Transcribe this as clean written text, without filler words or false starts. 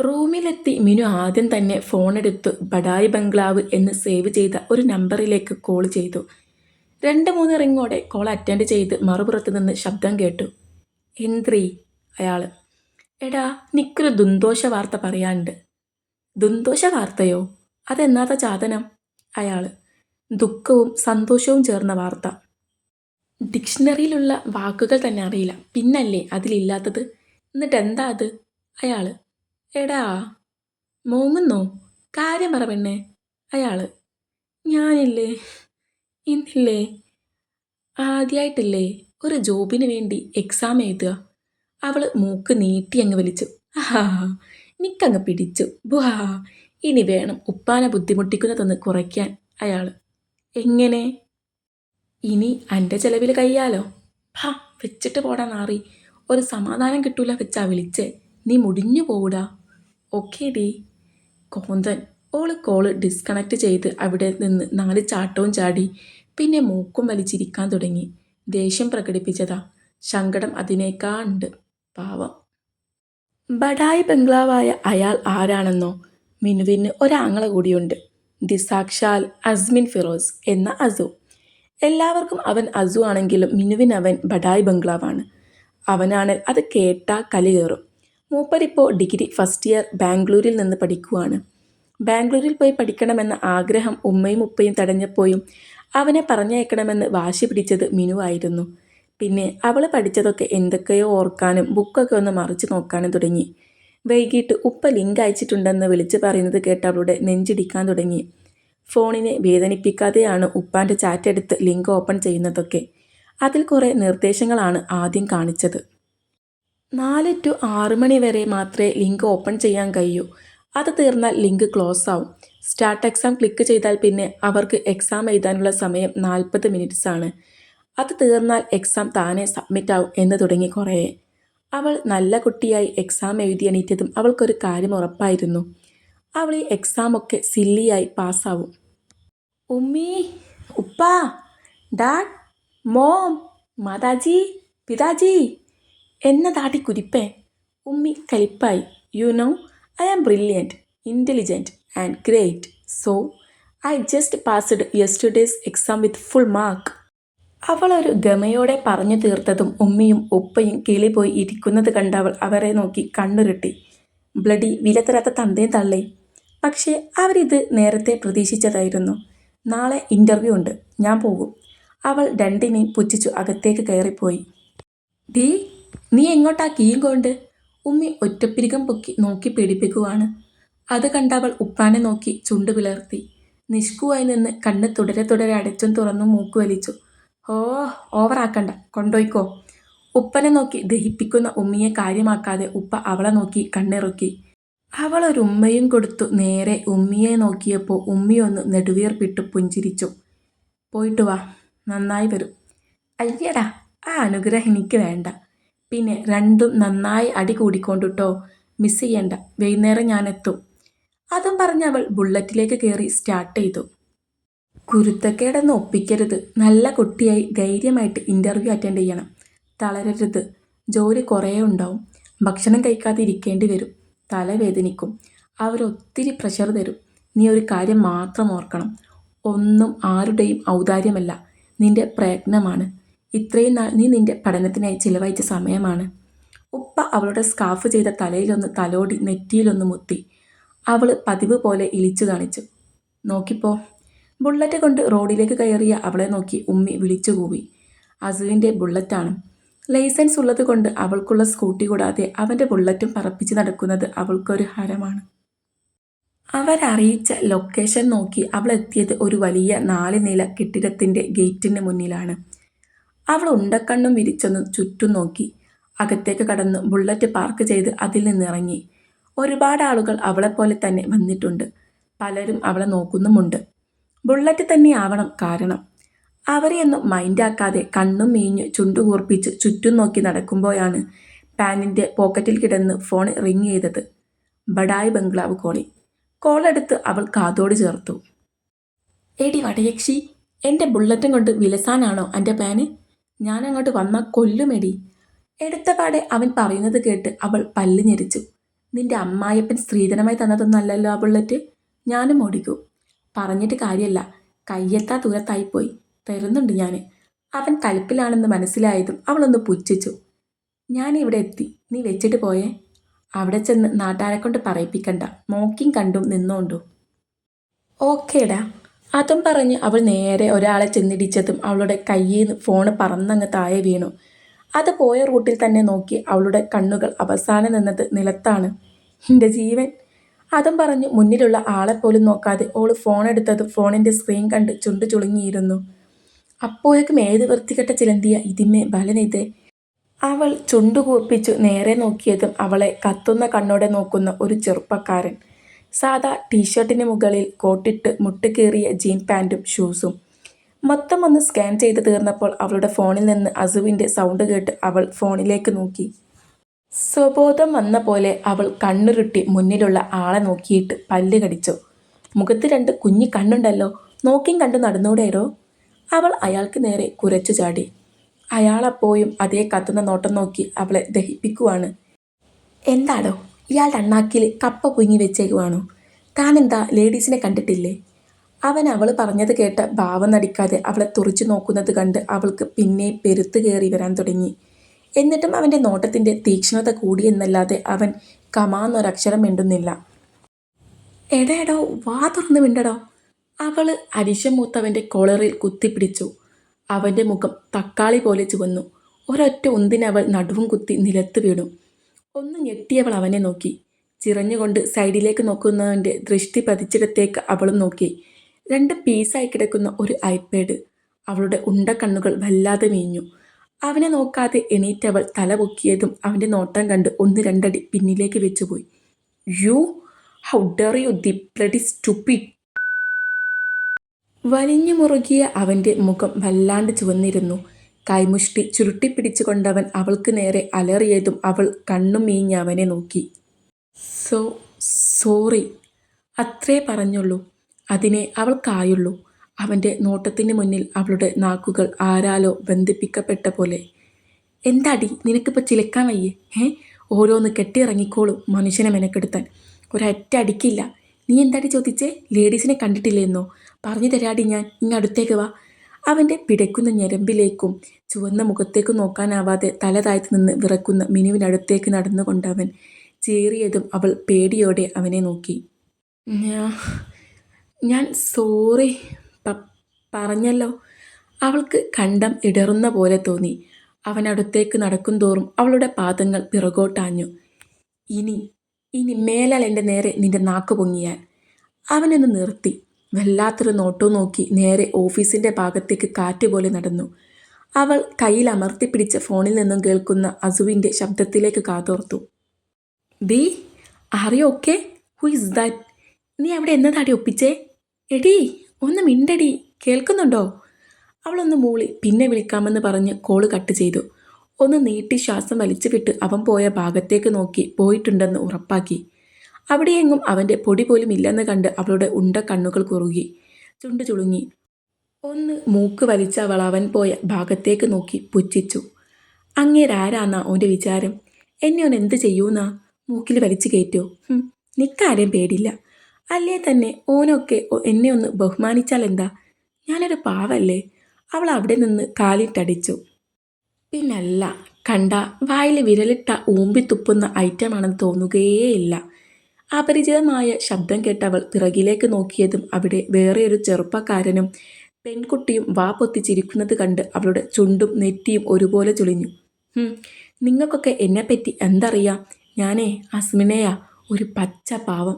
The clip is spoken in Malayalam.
റൂമിലെത്തി മിനു ആദ്യം തന്നെ ഫോണെടുത്ത് ബഡായി ബംഗ്ലാവ് എന്ന് സേവ് ചെയ്ത ഒരു നമ്പറിലേക്ക് കോൾ ചെയ്തു. 2-3 റിങ്ങോടെ കോൾ അറ്റൻഡ് ചെയ്ത് മറുപുറത്ത് നിന്ന് ശബ്ദം കേട്ടു. "എന്ത്രീ?" അയാൾ. "എടാ, നിക്കൊരു ദുന്തോഷ വാർത്ത പറയാനുണ്ട്." "ദുന്തോഷ വാർത്തയോ? അതെന്നാത്ത ചാതനം?" അയാൾ. "ദുഃഖവും സന്തോഷവും ചേർന്ന വാർത്ത. ഡിക്ഷണറിയിലുള്ള വാക്കുകൾ തന്നെ അറിയില്ല, പിന്നല്ലേ അതിലില്ലാത്തത്. എന്നിട്ടെന്താ അത്?" അയാൾ. "എടാ, മോങ്ങുന്നോ? കാര്യം പറ പെണ്ണേ." അയാൾ. "ഞാനില്ലേ, ഇന്നില്ലേ, ആദ്യമായിട്ടില്ലേ ഒരു ജോബിന് വേണ്ടി എക്സാം എഴുതുക." അവൾ മൂക്ക് നീട്ടി അങ്ങ് വലിച്ചു. "ആഹാ, നിക്കങ്ങ് പിടിച്ചു. ബുഹാ, ഇനി വേണം ഉപ്പാനെ ബുദ്ധിമുട്ടിക്കുന്നതൊന്ന് കുറയ്ക്കാൻ." അയാൾ. "എങ്ങനെ?" "ഇനി എൻ്റെ ചെലവിൽ കഴിയാലോ." "ഹാ, വെച്ചിട്ട് പോടാ നാറി. ഒരു സമാധാനം കിട്ടൂല വെച്ചാ വിളിച്ചേ. നീ മുടിഞ്ഞു പോകൂടാ." "ഓക്കേ ഡി." കോന്തൻ. ഓള് കോള് ഡിസ്കണക്ട് ചെയ്ത് അവിടെ നിന്ന് 4 ചാട്ടവും ചാടി. പിന്നെ മൂക്കും വലിച്ചിരിക്കാൻ തുടങ്ങി. ദേഷ്യം പ്രകടിപ്പിച്ചതാ, സങ്കടം അതിനേക്കാണ്ട്. പാവം. ബഡായി ബംഗ്ലാവായ അയാൾ ആരാണെന്നോ? മിനുവിന് ഒരാങ്ങള കൂടിയുണ്ട്. ദി സാക്ഷാൽ അസ്മിൻ ഫിറോസ് എന്ന അസു. എല്ലാവർക്കും അവൻ അസു ആണെങ്കിലും മിനുവിനവൻ ബഡായി ബംഗ്ലാവാണ്. അവനാണ് അത് കേട്ടാ കലി കയറും. മൂപ്പരിപ്പോൾ ഡിഗ്രി ഫസ്റ്റ് ഇയർ ബാംഗ്ലൂരിൽ നിന്ന് പഠിക്കുവാണ്. ബാംഗ്ലൂരിൽ പോയി പഠിക്കണമെന്ന ആഗ്രഹം ഉമ്മയും ഉപ്പയും തടഞ്ഞപ്പോഴും അവനെ പറഞ്ഞയക്കണമെന്ന് വാശി പിടിച്ചത് മിനു ആയിരുന്നു. പിന്നെ അവൾ പഠിച്ചതൊക്കെ എന്തൊക്കെയോ ഓർക്കാനും ബുക്കൊക്കെ ഒന്ന് മറിച്ച് നോക്കാനും തുടങ്ങി. വൈകിട്ട് ഉപ്പ ലിങ്ക് അയച്ചിട്ടുണ്ടെന്ന് വിളിച്ച് പറയുന്നത് കേട്ട് അവളുടെ നെഞ്ചിടിക്കാൻ തുടങ്ങി. ഫോണിനെ വേദനിപ്പിക്കാതെയാണ് ഉപ്പാൻ്റെ ചാറ്റ് എടുത്ത് ലിങ്ക് ഓപ്പൺ ചെയ്യുന്നതൊക്കെ. അതിൽ കുറേ നിർദ്ദേശങ്ങളാണ് ആദ്യം കാണിച്ചത്. 4 to 6 മണി വരെ മാത്രമേ ലിങ്ക് ഓപ്പൺ ചെയ്യാൻ കഴിയൂ. അത് തീർന്നാൽ ലിങ്ക് ക്ലോസ് ആവും. സ്റ്റാർട്ട് എക്സാം ക്ലിക്ക് ചെയ്താൽ പിന്നെ അവർക്ക് എക്സാം എഴുതാനുള്ള സമയം 40 മിനിറ്റ്സ് ആണ്. അത് തീർന്നാൽ എക്സാം താനെ സബ്മിറ്റ് ആവും എന്ന് തുടങ്ങി കുറേ. അവൾ നല്ല കുട്ടിയായി എക്സാം എഴുതി എണീറ്റതും അവൾക്കൊരു കാര്യം ഉറപ്പായിരുന്നു. അവൾ ഈ എക്സാമൊക്കെ സില്ലിയായി പാസ്സാവും. "ഉമ്മീ, ഉപ്പാ, ഡാഡ്, മോം, മാതാജി, പിതാജി" എന്നതാടി കുരിപ്പേ. ഉമ്മി കലിപ്പായി. "You know, I am brilliant, intelligent and great. So I just passed yesterday's exam with full mark." അവളൊരു ഗമയോടെ പറഞ്ഞു തീർത്തതും ഉമ്മയും ഉപ്പയും കിളി പോയി ഇരിക്കുന്നത് കണ്ടവൾ അവരെ നോക്കി കണ്ണുരുട്ടി. ബ്ലഡി വിലതരാത്ത തന്തയും തള്ളേ. പക്ഷേ അവരിത് നേരത്തെ പ്രതീക്ഷിച്ചതായിരുന്നു. "നാളെ ഇൻ്റർവ്യൂ ഉണ്ട്, ഞാൻ പോകും." അവൾ രണ്ടിനെയും പുച്ഛിച്ചു അകത്തേക്ക് കയറിപ്പോയി. "ഡീ, നീ എങ്ങോട്ടാ കീയും കൊണ്ട്?" ഉമ്മി ഒറ്റപ്പിരികം പൊക്കി നോക്കി പേടിപ്പിക്കുവാണ്. അത് കണ്ടവൾ ഉപ്പാനെ നോക്കി ചുണ്ടു പിളർത്തി. നിഷ്കുവായി നിന്ന് കണ്ണ് തുടരെ തുടരെ അടച്ചും തുറന്നും മൂക്ക് വലിച്ചു. "ഓ, ഓവറാക്കണ്ട, കൊണ്ടോയ്ക്കോ." ഉപ്പനെ നോക്കി ദഹിപ്പിക്കുന്ന ഉമ്മിയെ കാര്യമാക്കാതെ ഉപ്പ അവളെ നോക്കി കണ്ണിറുക്കി. അവളൊരുമ്മയും കൊടുത്തു നേരെ ഉമ്മിയെ നോക്കിയപ്പോൾ ഉമ്മിയൊന്ന് നെടുവീർപ്പിട്ടു പുഞ്ചിരിച്ചു. "പോയിട്ട് വാ, നന്നായി വരും." "അയ്യടാ, ആ അനുഗ്രഹം എനിക്ക് വേണ്ട. പിന്നെ രണ്ടും നന്നായി അടി കൂടിക്കൊണ്ടുട്ടോ. മിസ് ചെയ്യണ്ട, വൈകുന്നേരം ഞാനെത്തും." അതും പറഞ്ഞ് അവൾ ബുള്ളറ്റിലേക്ക് കയറി സ്റ്റാർട്ട് ചെയ്തു. കുരുത്തക്കേടൊന്നും ഒപ്പിക്കരുത്. നല്ല കുട്ടിയായി ധൈര്യമായിട്ട് ഇൻ്റർവ്യൂ അറ്റൻഡ് ചെയ്യണം. തളരരുത്. ജോലി കുറേ ഉണ്ടാവും. ഭക്ഷണം കഴിക്കാതെ ഇരിക്കേണ്ടി വരും. തലവേദനിക്കും. അവരൊത്തിരി പ്രഷർ തരും. നീ ഒരു കാര്യം മാത്രം ഓർക്കണം, ഒന്നും ആരുടെയും ഔദാര്യമല്ല. നിന്റെ പ്രയത്നമാണ്. ഇത്രയും നാൾ നീ നിന്റെ പഠനത്തിനായി ചിലവഴിച്ച സമയമാണ്. ഉപ്പ അവളുടെ സ്കാർഫ് ചെയ്ത തലയിലൊന്ന് തലോടി നെറ്റിയിലൊന്ന് മുത്തി. അവൾ പതിവ് പോലെ ഇളിച്ചു കാണിച്ചു. "നോക്കിപ്പോ." ബുള്ളറ്റ് കൊണ്ട് റോഡിലേക്ക് കയറിയ അവളെ നോക്കി ഉമ്മി വിളിച്ചു കൂവി. അസുവിൻ്റെ ബുള്ളറ്റാണ്. ലൈസൻസ് ഉള്ളത് കൊണ്ട് അവൾക്കുള്ള സ്കൂട്ടി കൂടാതെ അവൻ്റെ ബുള്ളറ്റും പറപ്പിച്ച് നടക്കുന്നത് അവൾക്കൊരു ഹരമാണ്. അവരറിയിച്ച ലൊക്കേഷൻ നോക്കി അവൾ എത്തിയത് ഒരു വലിയ 4 നില കെട്ടിടത്തിൻ്റെ ഗേറ്റിന് മുന്നിലാണ്. അവൾ ഉണ്ടക്കണ്ണും വിരിച്ചൊന്ന് ചുറ്റും നോക്കി. അകത്തേക്ക് കടന്ന് ബുള്ളറ്റ് പാർക്ക് ചെയ്ത് അതിൽ നിന്നിറങ്ങി. ഒരുപാട് ആളുകൾ അവളെപ്പോലെ തന്നെ വന്നിട്ടുണ്ട്. പലരും അവളെ നോക്കുന്നുമുണ്ട്. ബുള്ളറ്റ് തന്നെയാവണം കാരണം. അവരെയൊന്നും മൈൻഡാക്കാതെ കണ്ണും മീഞ്ഞു ചുണ്ടുകൂർപ്പിച്ച് ചുറ്റും നോക്കി നടക്കുമ്പോഴാണ് പാൻറ്റിൻ്റെ പോക്കറ്റിൽ കിടന്ന് ഫോൺ റിങ് ചെയ്തത്. ബഡായി ബംഗ്ലാവ് കോളി. കോളെടുത്ത് അവൾ കാതോട് ചേർത്തു. "എടി വടയക്ഷി, എൻ്റെ ബുള്ളറ്റും കൊണ്ട് വിലസാനാണോ എൻ്റെ പ്ലാന്? ഞാനങ്ങോട്ട് വന്നാൽ കൊല്ലുമെടി." എടുത്തപാടെ അവൻ പറയുന്നത് കേട്ട് അവൾ പല്ല് ഞെരിച്ചു. നിന്റെ അമ്മായിയപ്പൻ സ്ത്രീധനമായി തന്നതൊന്നല്ലല്ലോ ആ ബുള്ളറ്റ്. ഞാനും ഓടിക്കൂ. പറഞ്ഞിട്ട് കാര്യമല്ല, കയ്യെത്താ ദൂരത്തായിപ്പോയി. തരുന്നുണ്ട് ഞാൻ. അവൻ കലിപ്പിലാണെന്ന് മനസ്സിലായതും അവളൊന്ന് പുച്ഛിച്ചു. ഞാനിവിടെ എത്തി, നീ വെച്ചിട്ട് പോയേ. അവിടെ ചെന്ന് നാട്ടാരെ കൊണ്ട് പറയിപ്പിക്കണ്ട, നോക്കിയും കണ്ടും നിന്നോണ്ടു. ഓക്കേടാ. അതും പറഞ്ഞ് അവൾ നേരെ ഒരാളെ ചെന്നിടിച്ചതും അവളുടെ കയ്യിൽ നിന്ന് ഫോണ് പറന്നങ്ങ് താഴെ വീണു. അത് പോയ റൂട്ടിൽ തന്നെ നോക്കി അവളുടെ കണ്ണുകൾ അവസാനം നിന്നത് നിലത്താണ്. എൻ്റെ ജീവൻ. അതും പറഞ്ഞ് മുന്നിലുള്ള ആളെപ്പോലും നോക്കാതെ ഓള് ഫോൺ എടുത്തതും ഫോണിൻ്റെ സ്ക്രീൻ കണ്ട് ചുണ്ടു ചുളുങ്ങിയിരുന്നു. അപ്പോഴേക്കും ഏത് വൃത്തികെട്ട ചിലന്തിയ ഇതിന്മേ ബലനിതേ. അവൾ ചുണ്ടുകൂപ്പിച്ചു നേരെ നോക്കിയതും അവളെ കത്തുന്ന കണ്ണോടെ നോക്കുന്ന ഒരു ചെറുപ്പക്കാരൻ. സാധാ ടീഷർട്ടിന് മുകളിൽ കോട്ടിട്ട് മുട്ടുകീറിയ ജീൻ പാൻറ്റും ഷൂസും. മൊത്തം ഒന്ന് സ്കാൻ ചെയ്ത് തീർന്നപ്പോൾ അവളുടെ ഫോണിൽ നിന്ന് അസുവിൻ്റെ സൗണ്ട് കേട്ട് അവൾ ഫോണിലേക്ക് നോക്കി. സ്വബോധം വന്ന പോലെ അവൾ കണ്ണുരുട്ടി മുന്നിലുള്ള ആളെ നോക്കിയിട്ട് പല്ല് കടിച്ചു. മുഖത്ത് 2 കുഞ്ഞി കണ്ണുണ്ടല്ലോ, നോക്കിയും കണ്ടു നടന്നൂടേരോ. അവൾ അയാൾക്ക് നേരെ കുരച്ചു ചാടി. അയാളപ്പോഴും അതേ കത്തുന്ന നോട്ടം നോക്കി അവളെ ദഹിപ്പിക്കുവാണ്. എന്താടോ, ഇയാളുടെ അണ്ണാക്കിൽ കപ്പ പുഴുങ്ങി വെച്ചേക്കുവാണോ? താനെന്താ ലേഡീസിനെ കണ്ടിട്ടില്ലേ? അവൻ അവൾ പറഞ്ഞത് കേട്ട ഭാവം നടിക്കാതെ അവളെ തുറിച്ചു നോക്കുന്നത് കണ്ട് അവൾക്ക് പിന്നെ പെരുത്ത് കയറി വരാൻ തുടങ്ങി. എന്നിട്ടും അവൻ്റെ നോട്ടത്തിൻ്റെ തീക്ഷ്ണത കൂടിയെന്നല്ലാതെ അവൻ കമാന്നൊരക്ഷരം മിണ്ടുന്നില്ല. എടേടോ, വാ തുറന്ന് മിണ്ടടോ. അവൾ അരിശം മൂത്തവൻ്റെ കോളറിൽ കുത്തിപ്പിടിച്ചു. അവൻ്റെ മുഖം തക്കാളി പോലെ ചുവന്നു. ഒരൊറ്റ ഉന്തിനവൾ നടുവും കുത്തി നിലത്ത് വീണു. ഒന്ന് ഞെട്ടിയവൾ അവനെ നോക്കി. ചിറഞ്ഞുകൊണ്ട് സൈഡിലേക്ക് നോക്കുന്നവൻ്റെ ദൃഷ്ടി പതിച്ചിടത്തേക്ക് അവളും നോക്കി. 2 പീസായി കിടക്കുന്ന ഒരു ഐപാഡ്. അവളുടെ ഉണ്ടക്കണ്ണുകൾ വല്ലാതെ മീഞ്ഞു. അവനെ നോക്കാതെ എണീറ്റവൾ തല പൊക്കിയതും അവൻ്റെ നോട്ടം കണ്ട് 1-2 അടി പിന്നിലേക്ക് വെച്ചുപോയി. You, how dare you, the bloody stupid. വലിഞ്ഞു മുറുകിയ അവൻ്റെ മുഖം വല്ലാണ്ട് ചുവന്നിരുന്നു. കൈമുഷ്ടി ചുരുട്ടിപ്പിടിച്ചുകൊണ്ടവൻ അവൾക്ക് നേരെ അലറിയതും അവൾ കണ്ണും മീഞ്ഞ് അവനെ നോക്കി. സോറി, അത്രേ പറഞ്ഞുള്ളൂ. അതിനെ അവൾക്കായുള്ളൂ. അവൻ്റെ നോട്ടത്തിന് മുന്നിൽ അവളുടെ നാക്കുകൾ ആരാലോ ബന്ധിപ്പിക്കപ്പെട്ട പോലെ. എന്താടി, നിനക്കിപ്പോൾ ചിലക്കാൻ വയ്യേ? ഓരോന്ന് കെട്ടിയിറങ്ങിക്കോളും മനുഷ്യനെ മെനക്കെടുത്താൻ. ഒരൊറ്റ അടിക്കില്ല. നീ എന്താടി ചോദിച്ചേ? ലേഡീസിനെ കണ്ടിട്ടില്ലെന്നോ? പറഞ്ഞു തരാടി ഞാൻ, ഇങ്ങടുത്തേക്ക് വാ. അവൻ്റെ പിടയ്ക്കുന്ന ഞരമ്പിലേക്കും ചുവന്ന മുഖത്തേക്കും നോക്കാനാവാതെ തല താഴ്ത്തി നിന്ന് വിറക്കുന്ന മിനുവിനടുത്തേക്ക് നടന്നുകൊണ്ടവൻ ചീറിയതും അവൾ പേടിയോടെ അവനെ നോക്കി. ഞാൻ സോറി പറഞ്ഞല്ലോ. അവൾക്ക് കണ്ടം ഇടറുന്ന പോലെ തോന്നി. അവനടുത്തേക്ക് നടക്കും തോറും അവളുടെ പാദങ്ങൾ പിറകോട്ടാഞ്ഞു. ഇനി മേലാൽ എൻ്റെ നേരെ നിന്റെ നാക്ക് പൊങ്ങിയാൽ. അവനൊന്ന് നിർത്തി. വല്ലാത്തൊരു നോട്ടവും നോക്കി നേരെ ഓഫീസിൻ്റെ ഭാഗത്തേക്ക് കാറ്റ് പോലെ നടന്നു. അവൾ കയ്യിൽ അമർത്തിപ്പിടിച്ച ഫോണിൽ നിന്നും കേൾക്കുന്ന അസുവിൻ്റെ ശബ്ദത്തിലേക്ക് കാതോർത്തു. ഡീ, are you okay? Who is that? നീ അവിടെ എന്നതാടി ഒപ്പിച്ചേ? എടീ, ഒന്ന് മിണ്ടടി, കേൾക്കുന്നുണ്ടോ? അവളൊന്ന് മൂളി പിന്നെ വിളിക്കാമെന്ന് പറഞ്ഞ് കോള് കട്ട് ചെയ്തു. ഒന്ന് നീട്ടി ശ്വാസം വലിച്ചു വിട്ട് അവൻ പോയ ഭാഗത്തേക്ക് നോക്കി പോയിട്ടുണ്ടെന്ന് ഉറപ്പാക്കി. അവിടെയെങ്ങും അവൻ്റെ പൊടി പോലും ഇല്ലെന്ന് കണ്ട് അവളുടെ ഉണ്ട കണ്ണുകൾ കുറുകി, ചുണ്ടു ചുളുങ്ങി. ഒന്ന് മൂക്ക് വലിച്ച അവൻ പോയ ഭാഗത്തേക്ക് നോക്കി പുച്ഛിച്ചു. അങ്ങേരാരാന്നാ ഓൻ്റെ വിചാരം? എന്നെ ഓൻ എന്ത് ചെയ്യൂന്നാ? മൂക്കിൽ വലിച്ചു കയറ്റോ? നിക്കാരെയും പേടില്ല. അല്ലേ തന്നെ ഓനൊക്കെ എന്നെ ഒന്ന് ബഹുമാനിച്ചാൽ എന്താ? ഞാനൊരു പാവല്ലേ? അവൾ അവിടെ നിന്ന് കാലിട്ടടിച്ചു. പിന്നല്ല, കണ്ട വായിൽ വിരലിട്ട ഊമ്പിത്തുപ്പുന്ന ഐറ്റമാണെന്ന് തോന്നുകയേയില്ല. അപരിചിതമായ ശബ്ദം കേട്ടവൾ പിറകിലേക്ക് നോക്കിയതും അവിടെ വേറെയൊരു ചെറുപ്പക്കാരനും പെൺകുട്ടിയും വാ പൊത്തിച്ചിരിക്കുന്നത് കണ്ട് അവളുടെ ചുണ്ടും നെറ്റിയും ഒരുപോലെ ചുളിഞ്ഞു. നിങ്ങൾക്കൊക്കെ എന്നെപ്പറ്റി എന്തറിയാം? ഞാനേ അസ്മിനയാ, ഒരു പച്ച പാവം.